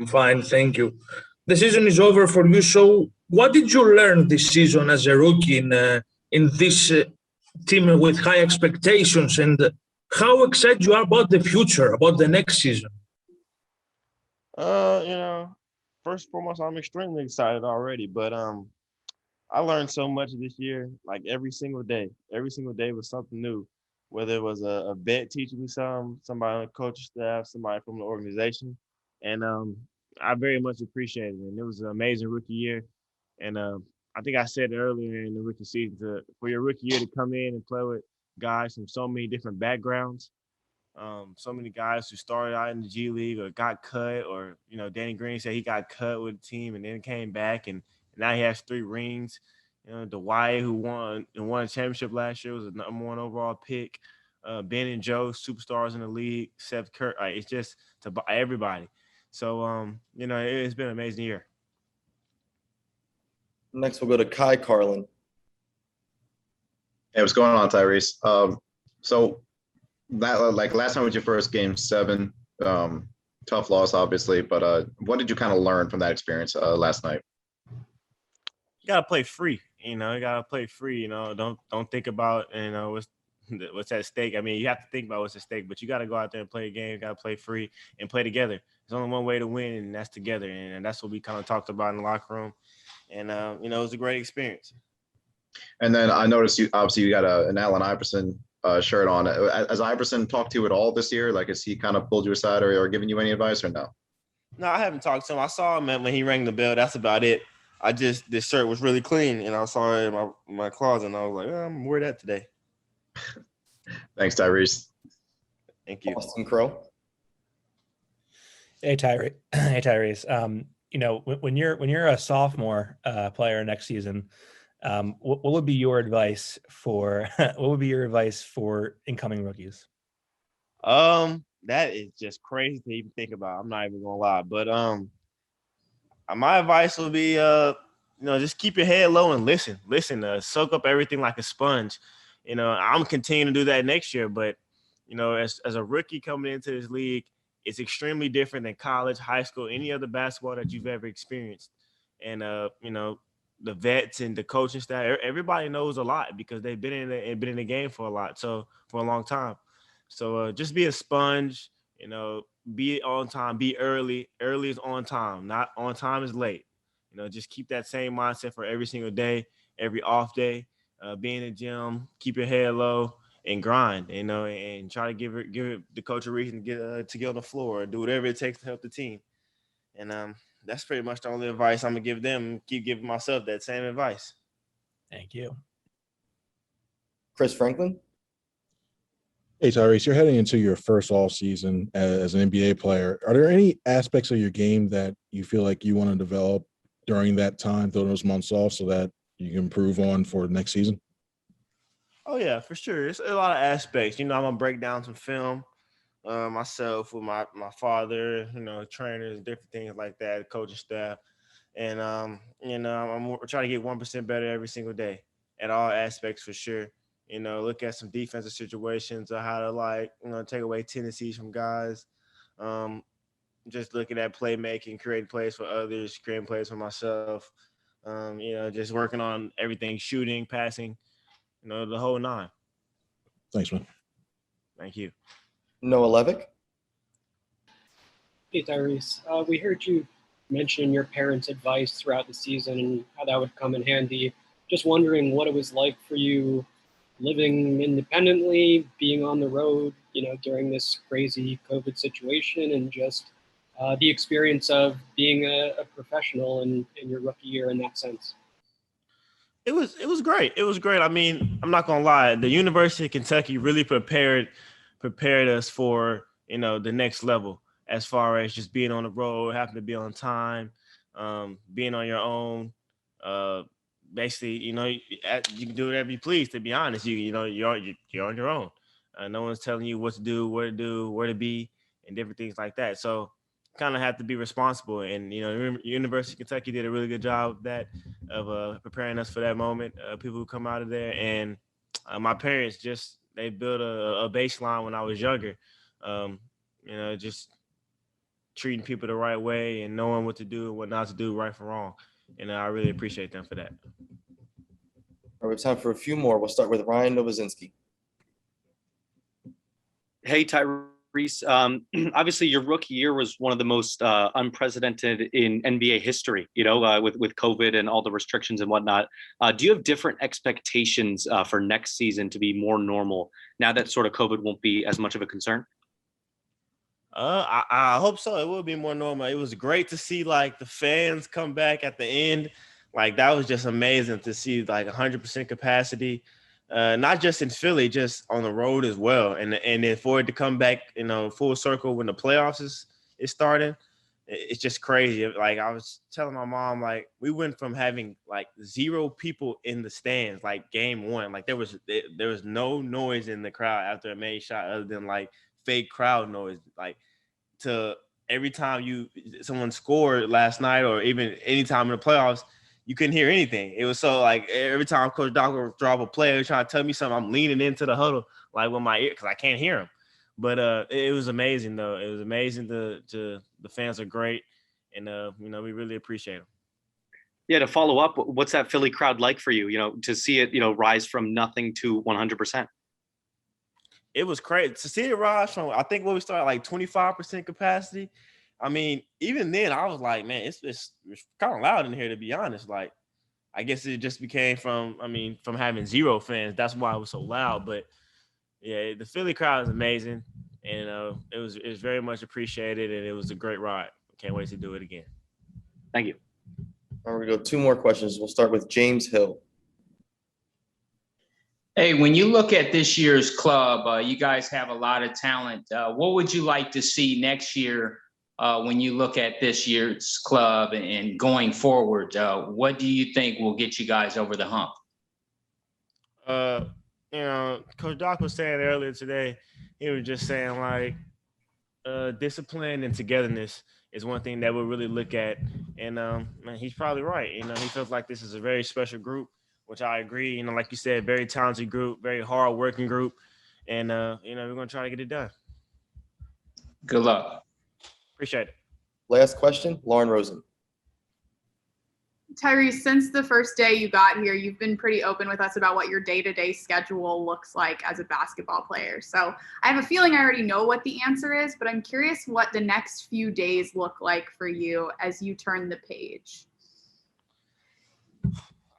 Fine, thank you. The season is over for you. So, what did you learn this season as a rookie in this team with high expectations, and how excited you are about the future, about the next season? You know, first and foremost, I'm extremely excited already. But I learned so much this year, like every single day. Every single day was something new. Whether it was a vet teaching me somebody on the coaching staff, somebody from the organization, and I very much appreciate it. And it was an amazing rookie year. And I think I said it earlier in the rookie season for your rookie year to come in and play with guys from so many different backgrounds. So many guys who started out in the G League or got cut, or Danny Green said he got cut with the team and then came back, and now he has 3 rings. Dwight, who won a championship last year, was the #1 overall pick. Ben and Joe, superstars in the league. Seth Curry, it's just to everybody. So it's been an amazing year. Next, we'll go to Kai Carlin. Hey, what's going on, Tyrese? So that like last time was your first game 7. Tough loss, obviously, but what did you kind of learn from that experience last night? You gotta play free. You gotta play free. Don't think about what's at stake. I mean, you have to think about what's at stake, but you got to go out there and play a game. You got to play free and play together. There's only one way to win, and that's together. And that's what we kind of talked about in the locker room. And it was a great experience. And then I noticed you got an Allen Iverson shirt on. Has Iverson talked to you at all this year? Like, has he kind of pulled you aside or given you any advice, or no? No, I haven't talked to him. I saw him when he rang the bell. That's about it. This shirt was really clean, and I saw it in my closet, and I was like, I'm gonna wear that today. Thanks, Tyrese. Thank you. Austin Crow. Hey, Tyrese. When you're a sophomore player next season, what would be your advice for incoming rookies? That is just crazy to even think about. I'm not even gonna lie, but my advice would be just keep your head low and listen, soak up everything like a sponge. I'm continuing to do that next year, but as a rookie coming into this league, it's extremely different than college, high school, any other basketball that you've ever experienced. And the vets and the coaching staff, everybody knows a lot because they've been in the game for a long time. So just be a sponge, be on time, be early. Early is on time, not on time is late. Just keep that same mindset for every single day, every off day. Be in the gym, keep your head low, and grind. And try to give it the coach a reason to get on the floor, or do whatever it takes to help the team. And that's pretty much the only advice I'm gonna give them. Keep giving myself that same advice. Thank you, Chris Franklin. Hey, Tyrese, you're heading into your first off season as an NBA player. Are there any aspects of your game that you feel like you want to develop during that time, those months off, so that you can improve on for next season? Oh yeah, for sure. It's a lot of aspects. I'm gonna break down some film myself with my father, trainers, different things like that, coaching staff, and I'm trying to get 1% better every single day at all aspects for sure. Look at some defensive situations or how to take away tendencies from guys. Just looking at playmaking, creating plays for others, creating plays for myself. Just working on everything, shooting, passing, the whole 9. Thanks, man. Thank you. Noah Levick. Hey, Tyrese. We heard you mention your parents' advice throughout the season and how that would come in handy. Just wondering what it was like for you living independently, being on the road, during this crazy COVID situation, and just the experience of being a professional in your rookie year in that sense. It was great. It was great. I mean, I'm not gonna lie. The University of Kentucky really prepared us for the next level, as far as just being on the road, having to be on time, being on your own. Basically, you can do whatever you please. To be honest, you're on your own. No one's telling you what to do, where to be, and different things like that. So, kind of have to be responsible. And University of Kentucky did a really good job of that, of preparing us for that moment. People who come out of there, and my parents they built a baseline when I was younger. Just treating people the right way and knowing what to do and what not to do, right from wrong. And I really appreciate them for that. All right, we have time for a few more. We'll start with Ryan Novozinski. Hey, Tyrese. Obviously, your rookie year was one of the most unprecedented in NBA history, with COVID and all the restrictions and whatnot. Do you have different expectations for next season to be more normal now that sort of COVID won't be as much of a concern? I hope so. It will be more normal. It was great to see like the fans come back at the end. Like that was just amazing to see like 100% capacity, not just in Philly, just on the road as well. And then for it to come back, full circle when the playoffs is starting, it's just crazy. Like I was telling my mom, like we went from having like 0 people in the stands, like game 1, like there was no noise in the crowd after a made shot other than like fake crowd noise, like to every time someone scored last night or even any time in the playoffs, you couldn't hear anything. It was so like every time Coach Doc would drop a play, trying to tell me something, I'm leaning into the huddle like with my ear because I can't hear him. But it was amazing though. It was amazing. The fans are great, and we really appreciate them. Yeah, to follow up, what's that Philly crowd like for you? To see it, rise from nothing to 100%. It was crazy to see it rise from, I think when we started like 25% capacity. I mean, even then I was like, man, it's kind of loud in here, to be honest. Like, I guess it just became from having 0 fans. That's why it was so loud. But yeah, the Philly crowd is amazing. And it was very much appreciated, and it was a great ride. Can't wait to do it again. Thank you. All right, we're going to go 2 more questions. We'll start with James Hill. Hey, when you look at this year's club, you guys have a lot of talent. What would you like to see next year when you look at this year's club and going forward? What do you think will get you guys over the hump? Coach Doc was saying earlier today, he was just saying like discipline and togetherness is one thing that we'll really look at. And man, he's probably right. He feels like this is a very special group, which I agree. Like you said, very talented group, very hard working group. And, we're going to try to get it done. Good luck. Appreciate it. Last question, Lauren Rosen. Tyrese, since the first day you got here, you've been pretty open with us about what your day-to-day schedule looks like as a basketball player. So I have a feeling I already know what the answer is, but I'm curious what the next few days look like for you as you turn the page.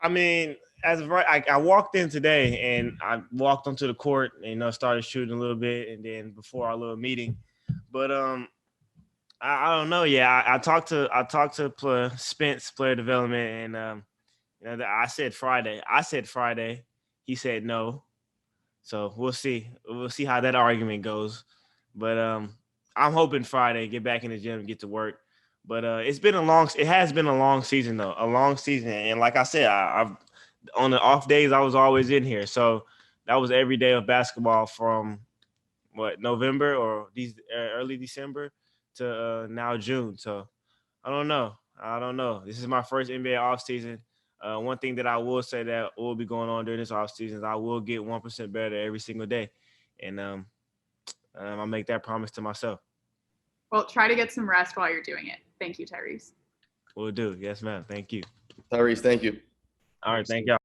I mean, as of right, I walked in today and I walked onto the court and started shooting a little bit, and then before our little meeting. But I don't know. Yeah, I talked to Spence, player development, and I said Friday. He said no. So we'll see. We'll see how that argument goes. But I'm hoping Friday, get back in the gym and get to work. But it has been a long season though, a long season. And like I said, I've on the off days I was always in here. So that was every day of basketball from November or early December to now June. So I don't know. This is my first NBA offseason. One thing that I will say that will be going on during this offseason is I will get 1% better every single day. And I'll make that promise to myself. Well, try to get some rest while you're doing it. Thank you, Tyrese. Will do. Yes, ma'am. Thank you. Tyrese, thank you. All right. Thank y'all.